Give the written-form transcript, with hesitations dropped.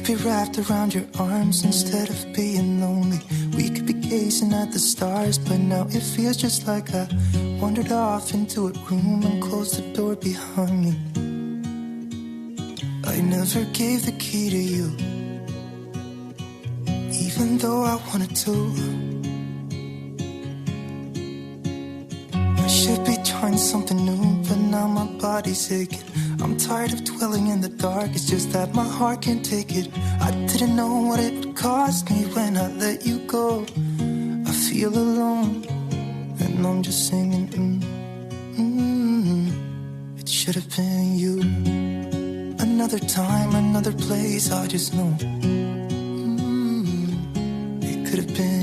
could be wrapped around your arms instead of being lonely. We could be gazing at the stars, but now it feels just like I wandered off into a room and closed the door behind me. I never gave the key to you, even though I wanted to. I should be trying something new, but now my body's aching. I'm tired of dwelling in the dark, it's just that my heart can't take it. I didn't know what it would cost me when I let you go. I feel alone, and I'm just singing, It should have been you. Another time, another place, I just know, It could have been